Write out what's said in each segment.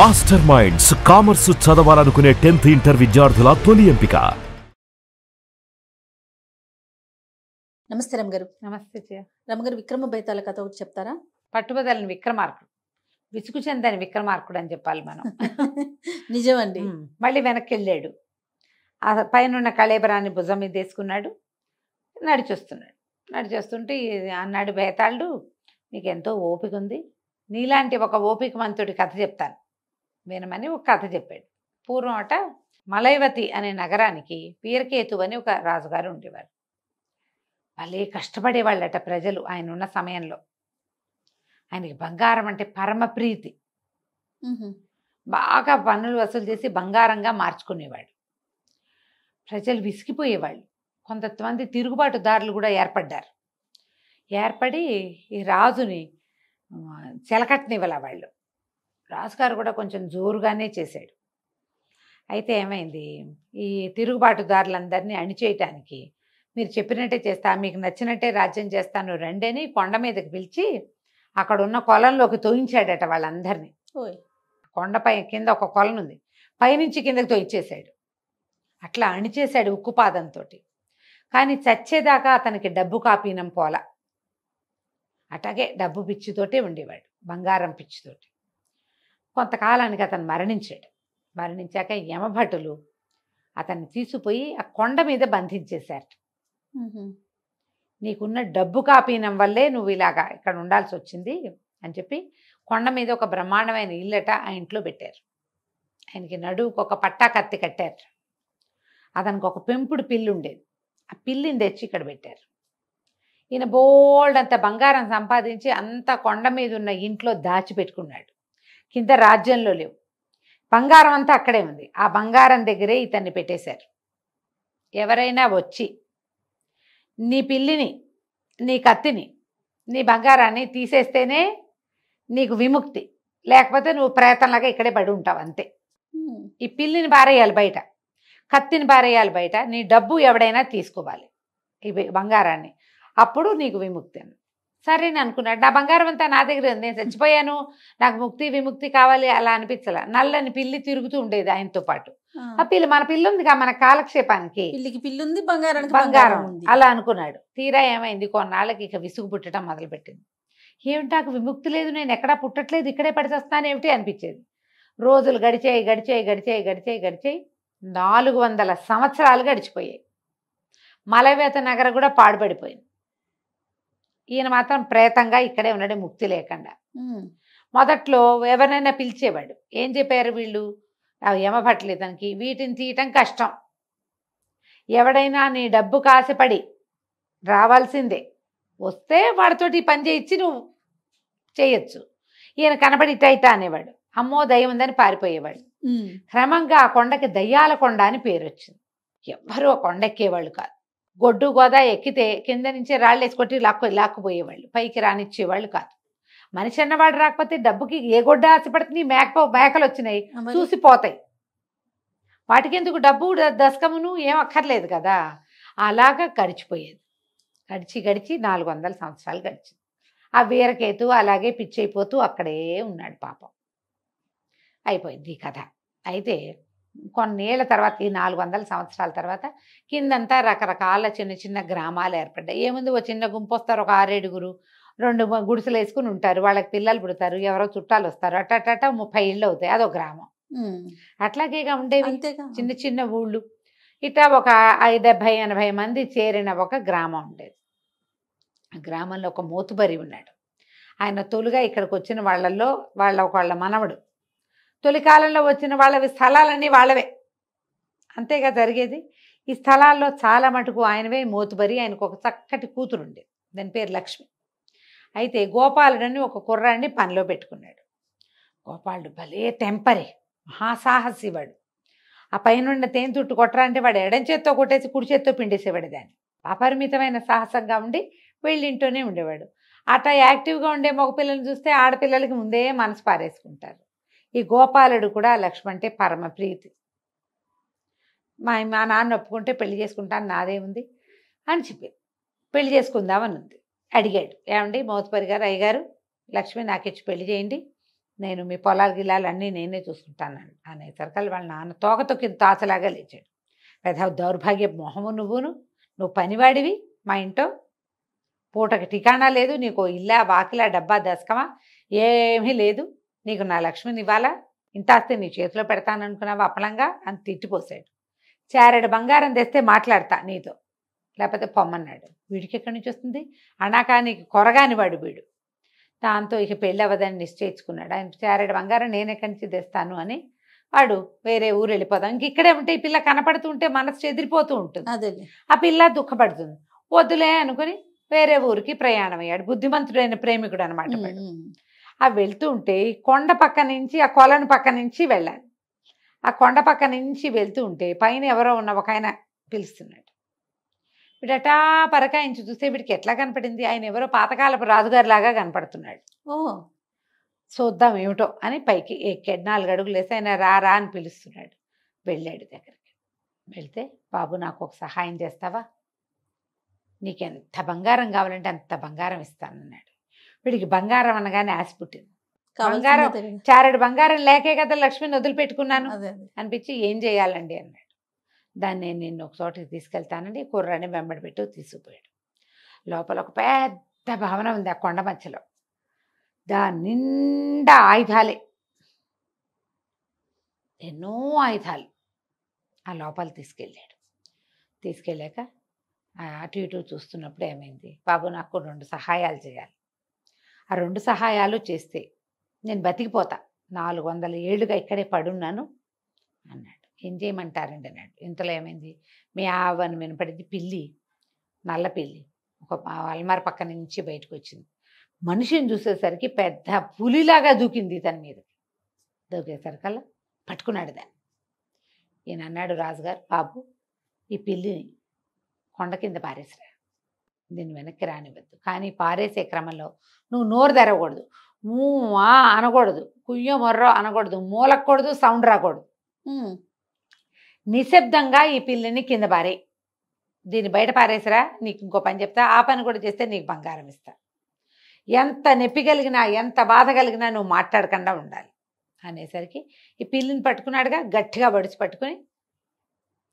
Master minds commerce చదవాలనుకునే 10th inter విద్యార్థుల తొలి ఎంపిక. నమస్తే రమగారు. నమస్తే రమగారు, విక్రమ బేతాళ కథ ఒకటి చెప్తారా? పట్టుబదలని విక్రమార్కుడు, విసుగు చెందని విక్రమార్కుడు అని చెప్పాలి మనం. నిజమండి. మళ్ళీ వెనక్కి వెళ్ళాడు. ఆ పైన కళేబరాన్ని భుజం మీద వేసుకున్నాడు, నడిచొస్తుంటే అన్నాడు బేతాళుడు, నీకెంతో ఓపిక ఉంది, నీలాంటి ఒక ఓపికవంతుడి కథ చెప్తాను వినమని ఒక కథ చెప్పాడు. పూర్వం అట మలైవతి అనే నగరానికి వీరకేతు అని ఒక రాజుగారు ఉండేవారు. భలే కష్టపడేవాళ్ళట ప్రజలు ఆయన ఉన్న సమయంలో. ఆయనకి బంగారం అంటే పరమ ప్రీతి. బాగా పన్నులు వసూలు చేసి బంగారంగా మార్చుకునేవాడు. ప్రజలు విసిగిపోయేవాళ్ళు. కొంతమంది తిరుగుబాటుదారులు కూడా ఏర్పడి ఈ రాజుని చెలకట్టనివ్వాల వాళ్ళు. రాజుగారు కూడా కొంచెం జోరుగానే చేశాడు. అయితే ఏమైంది, ఈ తిరుగుబాటుదారులందరినీ అణిచేయటానికి మీరు చెప్పినట్టే చేస్తా, మీకు నచ్చినట్టే రాజ్యం చేస్తాను రండి అని కొండ మీదకి పిలిచి అక్కడ ఉన్న కొలంలోకి తోయించాడట వాళ్ళందరినీ. కొండపై కింద ఒక కొలను ఉంది, పైనుంచి కిందకి తోయించేశాడు. అట్లా అణిచేశాడు ఉక్కుపాదంతో. కానీ చచ్చేదాకా అతనికి డబ్బు కాపీనం పోల. అట్లాగే డబ్బు పిచ్చితోటే ఉండేవాడు, బంగారం పిచ్చితోటి. కొంతకాలానికి అతను మరణించాక యమభటులు అతన్ని తీసుకుపోయి ఆ కొండ మీద బంధించేశారు. నీకున్న డబ్బు కాపీనం వల్లే నువ్వు ఇలాగా ఇక్కడ ఉండాల్సి వచ్చింది అని చెప్పి కొండ మీద ఒక బ్రహ్మాండమైన ఇల్లట ఆ ఇంట్లో పెట్టారు. ఆయనకి నడువుకు ఒక పట్టా కత్తి కట్టారు. అతనికి ఒక పెంపుడు పిల్లి ఉండేది, ఆ పిల్లిని తెచ్చి ఇక్కడ పెట్టారు. ఈయన బోల్డ్ అంత బంగారం సంపాదించి అంత కొండ మీద ఉన్న ఇంట్లో దాచిపెట్టుకున్నాడు. కింద రాజ్యంలో లేవు, బంగారం అంతా అక్కడే ఉంది. ఆ బంగారం దగ్గరే ఇతన్ని పెట్టేశారు. ఎవరైనా వచ్చి నీ పిల్లిని, నీ కత్తిని, నీ బంగారాన్ని తీసేస్తేనే నీకు విముక్తి, లేకపోతే నువ్వు ప్రేతంలాగా ఇక్కడే పడి ఉంటావు అంతే. ఈ పిల్లిని పారేయాలి బయట, కత్తిని పారేయాలి బయట, నీ డబ్బు ఎవడైనా తీసుకోవాలి, ఈ బంగారాన్ని, అప్పుడు నీకు విముక్తి అని. సరే అని అనుకున్నాడు. నా బంగారం అంతా నా దగ్గర ఉంది, నేను చచ్చిపోయాను, నాకు ముక్తి విముక్తి కావాలి అలా అనిపించాల. నల్లని పిల్లి తిరుగుతూ ఉండేది ఆయనతో పాటు. ఆ పిల్లి, మన పిల్లి ఉంది మన కాలక్షేపానికి, పిల్లికి పిల్లి ఉంది, బంగారం అలా అనుకున్నాడు. తీరా ఏమైంది, కొన్నాళ్ళకి ఇక విసుగు పుట్టడం మొదలుపెట్టింది. ఏమిటి నాకు విముక్తి లేదు, నేను ఎక్కడా పుట్టట్లేదు, ఇక్కడే పడిచేస్తాను ఏమిటి అనిపించేది. రోజులు గడిచాయి 400 సంవత్సరాలు గడిచిపోయాయి. మలైవేత నగరం కూడా పాడుపడిపోయింది. ఈయన మాత్రం ప్రేతంగా ఇక్కడే ఉన్నాడు, ముక్తి లేకుండా. మొదట్లో ఎవరినైనా పిలిచేవాడు. ఏం చెప్పారు వీళ్ళు, యమభట్లు ఇతనికి, వీటిని తీయటం కష్టం, ఎవడైనా నీ డబ్బు కాసిపడి రావాల్సిందే, వస్తే వాడితోటి ఈ పని చేయించి నువ్వు చేయొచ్చు. ఈయన కనబడి ఇటైట అనేవాడు. అమ్మో దయ్యం ఉందని పారిపోయేవాడు. క్రమంగా ఆ కొండకి దయ్యాల కొండ అని పేరు వచ్చింది. ఎవ్వరూ ఆ కొండ ఎక్కేవాళ్ళు కాదు. గొడ్డు గోదా ఎక్కితే కింద నుంచి రాళ్ళు వేసుకొట్టి లాక్కుపోయేవాళ్ళు, పైకి రానిచ్చేవాళ్ళు కాదు. మనిషి అన్నవాడు రాకపోతే డబ్బుకి ఏ గొడ్డ ఆశపడుతుంది, మేకలు వచ్చినాయి చూసిపోతాయి, వాటికి ఎందుకు డబ్బు దశకమును ఏం అక్కర్లేదు కదా. అలాగా గడిచిపోయేది. గడిచి 400 సంవత్సరాలు గడిచింది. ఆ వీరకేతు అలాగే పిచ్చైపోతూ అక్కడే ఉన్నాడు పాపం. అయిపోయింది ఈ కథ. అయితే కొన్నేళ్ల తర్వాత, ఈ 400 సంవత్సరాల తర్వాత కిందంతా రకరకాల చిన్న చిన్న గ్రామాలు ఏర్పడ్డాయి. ఏముంది, ఓ చిన్న గుంపు వస్తారు, ఒక 6-7, 2 గుడిసెలు వేసుకుని ఉంటారు, వాళ్ళకి పిల్లలు పుడతారు, ఎవరో చుట్టాలు వస్తారు, అట్ట 30 ఇళ్ళు అవుతాయి, అదో గ్రామం. అట్లాగేగా ఉండేవి చిన్న చిన్న ఊళ్ళు. ఇట్లా ఒక 70-80 మంది చేరిన ఒక గ్రామం ఉండేది. ఆ గ్రామంలో ఒక మోతుబరి ఉన్నాడు. ఆయన తొలుగా ఇక్కడికి వచ్చిన వాళ్ళల్లో వాళ్ళ మనవడు. తొలి కాలంలో వచ్చిన వాళ్ళవి స్థలాలన్నీ వాళ్ళవే, అంతేగా జరిగేది. ఈ స్థలాల్లో చాలా మటుకు ఆయనవే మోతుబరి. ఆయనకు ఒక చక్కటి కూతురు ఉండేది, దాని పేరు లక్ష్మి. అయితే గోపాలుడని ఒక కుర్రాడిని పనిలో పెట్టుకున్నాడు. గోపాలుడు భలే తెంపరి, మహాసాహసి వాడు. ఆ పైనున్న తేనె తుట్టు కొట్టరా అంటే వాడు ఎడం చేత్తో కొట్టేసి కుడి చేత్తో పిండేసేవాడు దాన్ని. అపరిమితమైన సాహసంగా ఉండి వెళ్ళింటూనే ఉండేవాడు. అట్లా యాక్టివ్గా ఉండే మగపిల్లల్ని చూస్తే ఆడపిల్లలకి ముందే మనసు పారేసుకుంటారు. ఈ గోపాలుడు కూడా లక్ష్మి అంటే పరమ ప్రీతి. మా నాన్న ఒప్పుకుంటే పెళ్లి చేసుకుంటాను, నాదేముంది అని చెప్పింది. పెళ్లి చేసుకుందామని ఉంది. అడిగాడు, ఏమండి మోతుపరి గారు, అయ్యగారు లక్ష్మి నాకు ఇచ్చి పెళ్లి చేయండి, నేను మీ పొలాలు గిలాలు అన్నీ నేనే చూసుకుంటాను అనేసరికి వాళ్ళ నాన్న తోక తొక్కిన తాచలాగా లేచాడు. పెద్ద దౌర్భాగ్య మొహము నువ్వు పనివాడివి మా ఇంట్లో, పూటకి ఠికాణా లేదు, నీకు ఇల్లా వాకిలా డబ్బా దశకమా ఏమీ లేదు, నీకు నా లక్ష్మిని ఇవ్వాలా, ఇంతాస్తే నీ చేతిలో పెడతాననుకున్నావా అప్పలంగా అని తిట్టిపోసాడు. చారెడు బంగారం తెస్తే మాట్లాడతా నీతో, లేకపోతే పొమ్మన్నాడు. వీడికి ఎక్కడి నుంచి వస్తుంది, అనాకానికి కొరగాని వాడు వీడు. దాంతో ఇక పెళ్ళి అవ్వదని నిశ్చయించుకున్నాడు. ఆయన చారెడు బంగారం నేను ఎక్కడి నుంచి తెస్తాను అని వాడు వేరే ఊరు వెళ్ళిపోదాం, ఇంక ఇక్కడే ఉంటే ఈ పిల్ల కనపడుతూ ఉంటే మనసు చెదిరిపోతూ ఉంటుంది, అదే ఆ పిల్ల దుఃఖపడుతుంది. వద్దులే అనుకుని వేరే ఊరికి ప్రయాణం అయ్యాడు. బుద్ధిమంతుడైన ప్రేమికుడు అనమాట వాడు. ఆ వెళ్తూ ఉంటే కొండ పక్క నుంచి ఆ కొలను పక్క నుంచి వెళ్ళాలి. ఆ కొండ పక్క నుంచి వెళ్తూ ఉంటే పైన ఎవరో ఉన్న ఒక ఆయన పిలుస్తున్నాడు. వీడటా పరకాయించి చూస్తే వీడికి ఎట్లా కనపడింది, ఆయన ఎవరో పాతకాలపు రాజుగారి లాగా కనపడుతున్నాడు. ఓ చూద్దాం ఏమిటో అని పైకి ఎక్కాడు. 4 అడుగులు వేసి ఆయన రా అని పిలుస్తున్నాడు. వెళ్ళాడు దగ్గరికి. వెళ్తే, బాబు నాకు ఒక సహాయం చేస్తావా, నీకెంత బంగారం కావాలంటే అంత బంగారం ఇస్తానన్నాడు. వీడికి బంగారం అనగానే ఆశ పుట్టింది. బంగారం చారెడు బంగారం లేకే కదా లక్ష్మిని వదిలిపెట్టుకున్నాను అనిపించి, ఏం చేయాలండి అన్నాడు. దాన్ని నేను ఒక చోటికి తీసుకెళ్తానండి, కుర్రాన్ని వెంబడి పెట్టి తీసుకుపోయాడు. లోపల ఒక పెద్ద భవనం ఉంది ఆ కొండ మధ్యలో. దాని నిండా ఆయుధాలే, ఎన్నో ఆయుధాలు. ఆ లోపల తీసుకెళ్ళాక అటు ఇటు చూస్తున్నప్పుడు ఏమైంది, బాబు నాకు 2 సహాయాలు చేయాలి, ఆ 2 సహాయాలు చేస్తే నేను బతికిపోతా, 400 ఏళ్ళుగా ఇక్కడే పడున్నాను అన్నాడు. ఏం చేయమంటారండి అన్నాడు. ఇంతలో ఏమైంది, మీ ఆవని వినపడింది. పిల్లి, నల్ల పిల్లి ఒక అల్మార్ పక్క నుంచి బయటకు వచ్చింది. మనిషిని చూసేసరికి పెద్ద పులిలాగా దూకింది తన మీద. దూకేసరికల్లా పట్టుకున్నాడు దాన్ని. ఈయన అన్నాడు, రాజుగారు బాబు ఈ పిల్లిని కొండ కింద పారేసిరా, దీన్ని వెనక్కి రానివ్వద్దు, కానీ పారేసే క్రమంలో నువ్వు నోరు తెరవకూడదు, అనకూడదు, కుయ్యో మొర్రో అనకూడదు, మూలకూడదు, సౌండ్ రాకూడదు, నిశ్శబ్దంగా ఈ పిల్లిని కింద పారే, దీన్ని బయట పారేసిరా, నీకు ఇంకో పని చెప్తా, ఆ పని కూడా చేస్తే నీకు బంగారం ఇస్తా, ఎంత నొప్పి కలిగినా ఎంత బాధ కలిగినా నువ్వు మాట్లాడకుండా ఉండాలి అనేసరికి ఈ పిల్లిని పట్టుకున్నాడుగా, గట్టిగా బడిచి పట్టుకుని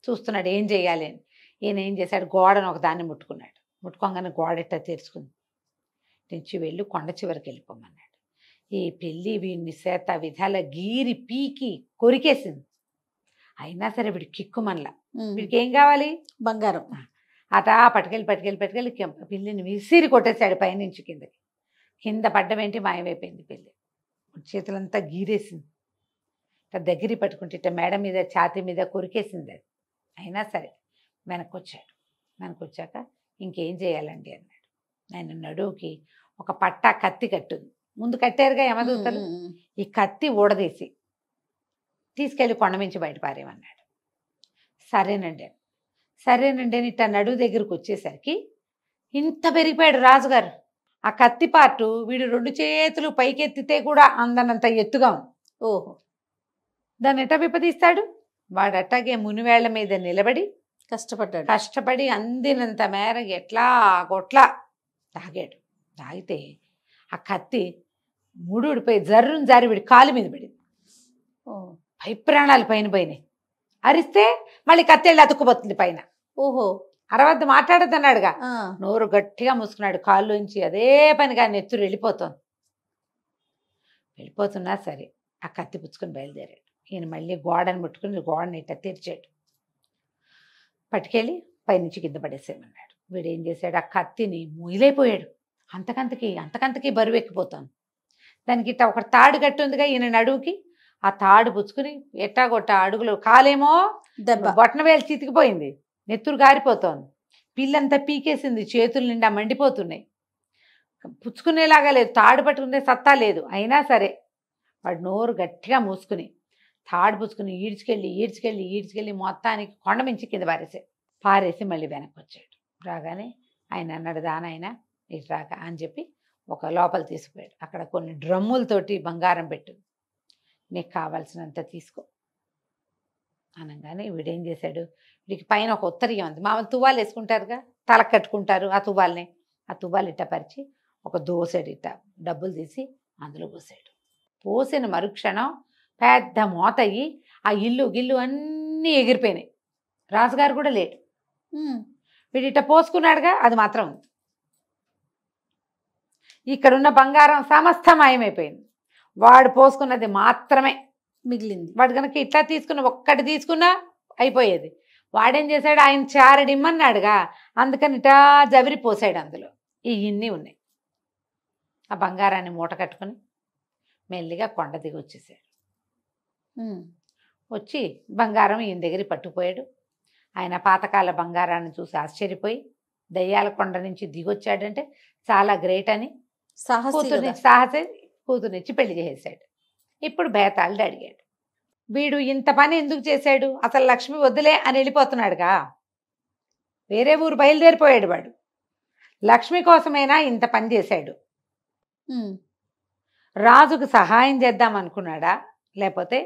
చూస్తున్నాడు ఏం చేయాలి అని. ఈయన ఏం చేశాడు, గోడను ఒక దాన్ని ముట్టుకున్నాడు. ముట్టుకోగానే గోడెట్ట తెరుచుకుంది. తెచ్చి వెళ్ళి కొండ చివరికి వెళ్ళిపోమన్నాడు. ఈ పిల్లి వీడిని చేత విధాల గీరి పీకి కొరికేసింది. అయినా సరే వీడు కిక్కుమనలా. వీడికి ఏం కావాలి, బంగారం. అటా పట్టుకెళ్ళి పిల్లిని విసిరి కొట్టేశాడు పైనుంచి కిందకి. కింద పడ్డమేంటి, మాయమైపోయింది పిల్లి. చేతులంతా గీరేసింది. ఇట్లా దగ్గర పట్టుకుంటే ఇట్లా మేడ మీద ఛాతీ మీద కొరికేసింది అది. అయినా సరే వెనక్కి వచ్చాక ఇంకేం చేయాలండి అన్నాడు. ఆయన నడువుకి ఒక పట్టా కత్తి కట్టుంది, ముందు కట్టారుగా యమదూతలు, ఈ కత్తి ఊడదీసి తీసుకెళ్ళి కొండమించి బయట పారేమన్నాడు. సరేనండి అని ఇట్లా నడువు దగ్గరికి వచ్చేసరికి ఇంత పెరిగిపోయాడు రాజుగారు. ఆ కత్తి పార్టు వీడు 2 చేతులు పైకెత్తితే కూడా అందనంత ఎత్తుగా ఉంది. ఓహో, దాన్ని ఎట్లా విపదీస్తాడు వాడు. అట్టాగే మునివేళ్ల మీద నిలబడి కష్టపడి అందినంత మేర ఎట్లా గొట్లా తాగాడు. తాగితే ఆ కత్తి ముడుడిపోయి జర్రును జారి వీడి కాలు మీద పడింది. పై ప్రాణాలు పైన పోయినాయి. అరిస్తే మళ్ళీ కత్తి వెళ్ళి అతుక్కుపోతుంది పైన. ఓహో, అరవద్దు మాట్లాడద్దన్నాడుగా, నోరు గట్టిగా మూసుకున్నాడు. కాళ్ళుంచి అదే పనిగా నెత్తురు వెళ్ళిపోతున్నా సరే ఆ కత్తి పుచ్చుకొని బయలుదేరాడు. ఈయన మళ్ళీ గోడను ముట్టుకుని గోడని ఇట్లా తెరిచాడు. పట్టుకెళ్ళి పైనుంచి కింద పడేసేయమన్నాడు. వీడు ఏం చేశాడు, ఆ కత్తిని ముయిలైపోయాడు. అంతకంతకి బరువు ఎక్కిపోతాను. దానికి ఇట్లా ఒక తాడు కట్టి ఉందిగా ఈయన నడువుకి, ఆ తాడు పుచ్చుకుని ఎట్టాగొట్ట అడుగులు, కాలేమో బొట్టన వేలు చితికిపోయింది, నెత్తురు గారిపోతోంది, పిల్లంతా పీకేసింది, చేతుల నిండా మండిపోతున్నాయి, పుచ్చుకునేలాగా లేదు, తాడు పట్టుకునే సత్తా లేదు. అయినా సరే వాడు నోరు గట్టిగా మూసుకుని తాడు పుచ్చుకుని ఈడ్చుకెళ్ళి మొత్తానికి కొండ మించి కింద పారేసి మళ్ళీ వెనక్కి వచ్చాడు. రాగానే ఆయన అన్నాడు, దానైనా ఇటు రాక అని చెప్పి ఒక లోపల తీసుకుపోయాడు. అక్కడ కొన్ని డ్రమ్ములతోటి బంగారం పెట్టు, నీకు కావాల్సినంత తీసుకో అనగానే వీడేం చేశాడు, వీడికి పైన ఒక ఉత్తరీయం ఉంది. మామూలు తువ్వాలు వేసుకుంటారుగా, తలకు కట్టుకుంటారు, ఆ తువ్వాలు ఇట్ట పరిచి ఒక దోసెడు ఇట్ట డబ్బులు తీసి అందులో పోసాడు. పోసిన మరుక్షణం పెద్ద మోత అయ్యి ఆ ఇల్లు గిల్లు అన్నీ ఎగిరిపోయినాయి. రాజుగారు కూడా లేడు. వీడిట పోసుకున్నాడుగా, అది మాత్రం ఉంది. ఇక్కడున్న బంగారం సమస్తమయమైపోయింది. వాడు పోసుకున్నది మాత్రమే మిగిలింది. వాడు కనుక ఇట్లా తీసుకున్న ఒక్కటి తీసుకున్నా అయిపోయేది. వాడేం చేశాడు, ఆయన చారడిమ్మన్నాడుగా, అందుకని ఇటా జవిరి పోసాడు. అందులో ఇన్ని ఉన్నాయి. ఆ బంగారాన్ని మూట కట్టుకుని మెల్లిగా కొండ దిగి వచ్చేసాడు. వచ్చి బంగారం ఈయన దగ్గర పట్టుకుపోయాడు. ఆయన పాతకాల బంగారాన్ని చూసి ఆశ్చర్యపోయి దయ్యాల కొండ నుంచి దిగొచ్చాడంటే చాలా గ్రేట్ అని కూతుర్నిచ్చి పెళ్లి చేసేసాడు. ఇప్పుడు బేతాళుడు అడిగాడు, వీడు ఇంత పని ఎందుకు చేశాడు, అసలు లక్ష్మి వద్దులే అని వెళ్ళిపోతున్నాడుగా, వేరే ఊరు బయలుదేరిపోయాడు. వాడు లక్ష్మి కోసమైనా ఇంత పని చేశాడు. రాజుకు సహాయం చేద్దాం అనుకున్నాడా, లేకపోతే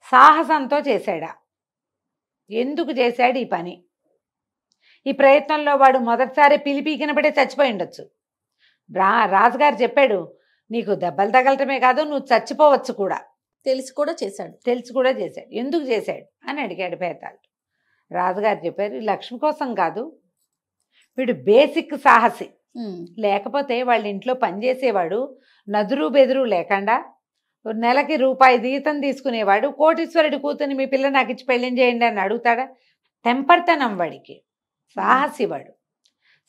సాహసంతో చేశాడా? ఎందుకు చేశాడు ఈ పని? ఈ ప్రయత్నంలో వాడు మొదటిసారి పిలిపీకినప్పుడే చచ్చిపోయి ఉండొచ్చు. రాజుగారు చెప్పాడు, నీకు దెబ్బలు తగలటమే కాదు, నువ్వు చచ్చిపోవచ్చు కూడా. తెలిసి కూడా చేశాడు. ఎందుకు చేశాడు అని అడిగాడు బేతాళుడు. రాజుగారు చెప్పారు, లక్ష్మి కోసం కాదు, వీడు బేసిక్ సాహసి. లేకపోతే వాళ్ళ ఇంట్లో పనిచేసేవాడు, నదురు బెదురు లేకుండా నెలకి రూపాయి జీతం తీసుకునేవాడు, కోటీశ్వరుడి కూతుని మీ పిల్ల నాకు ఇచ్చి పెళ్ళిం చేయండి అని అడుగుతాడా? టెంపర్తనం వాడికి. సాహసి వాడు.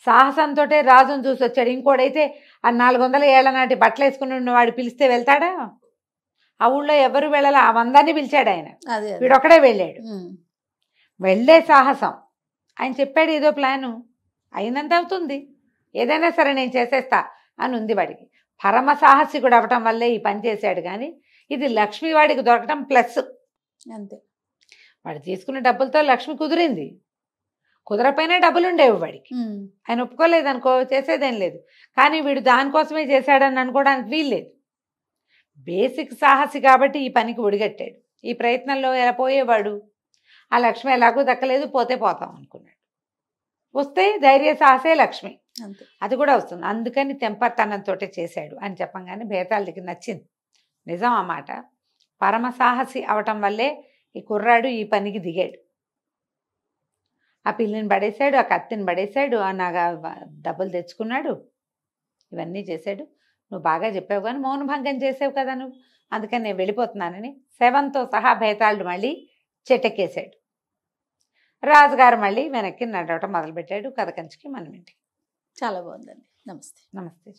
సాహసంతో రాజును చూసి వచ్చాడు. ఇంకోడైతే ఆ 400 ఏళ్ల నాటి బట్టలు వేసుకుని ఉన్నవాడు పిలిస్తే వెళ్తాడా? ఆ ఊళ్ళో ఎవరు వెళ్ళాలి, ఆ 100ని పిలిచాడు ఆయన. వీడొక్కడే వెళ్ళాడు. వెళ్ళే సాహసం. ఆయన చెప్పాడు ఏదో ప్లాను, అయినంత అవుతుంది, ఏదైనా సరే నేను చేసేస్తా అని ఉంది వాడికి. పరమ సాహసికుడు అవ్వటం వల్లే ఈ పని చేశాడు. కానీ ఇది లక్ష్మి వాడికి దొరకటం ప్లస్ అంతే. వాడు తీసుకున్న డబ్బులతో లక్ష్మి కుదిరింది. కుదరపోయినా డబ్బులు ఉండేవి వాడికి. ఆయన ఒప్పుకోలేదనుకో, చేసేదేం లేదు. కానీ వీడు దానికోసమే చేశాడని అనుకోవడానికి వీల్లేదు. బేసిక్ సాహసి కాబట్టి ఈ పనికి ఒడిగట్టాడు. ఈ ప్రయత్నంలో ఎలా పోయేవాడు, ఆ లక్ష్మి ఎలాగో దక్కలేదు, పోతే పోతాం అనుకున్నాడు. వస్తే ధైర్య సాహసే లక్ష్మి, అది కూడా వస్తుంది. అందుకని తెంపర్తనంతో చేశాడు అని చెప్పంగానే బేతాళుడికి నచ్చింది. నిజం ఆ మాట. పరమ సాహసి అవటం వల్లే ఈ కుర్రాడు ఈ పనికి దిగాడు. ఆ పిల్లిని పడేశాడు, ఆ కత్తిని పడేశాడు, ఆ డబ్బులు తెచ్చుకున్నాడు, ఇవన్నీ చేశాడు. నువ్వు బాగా చెప్పావు కానీ మౌనభంగం చేసావు కదా నువ్వు, అందుకని నేను వెళ్ళిపోతున్నానని శవంతో సహా బేతాళుడు మళ్ళీ చెట్టెక్కేశాడు. రాజుగారు మళ్ళీ వెనక్కి నడవటం మొదలుపెట్టాడు. కథ కంచికి మనం ఇంటికి. చాలా బాగుందండి. నమస్తే. నమస్తే.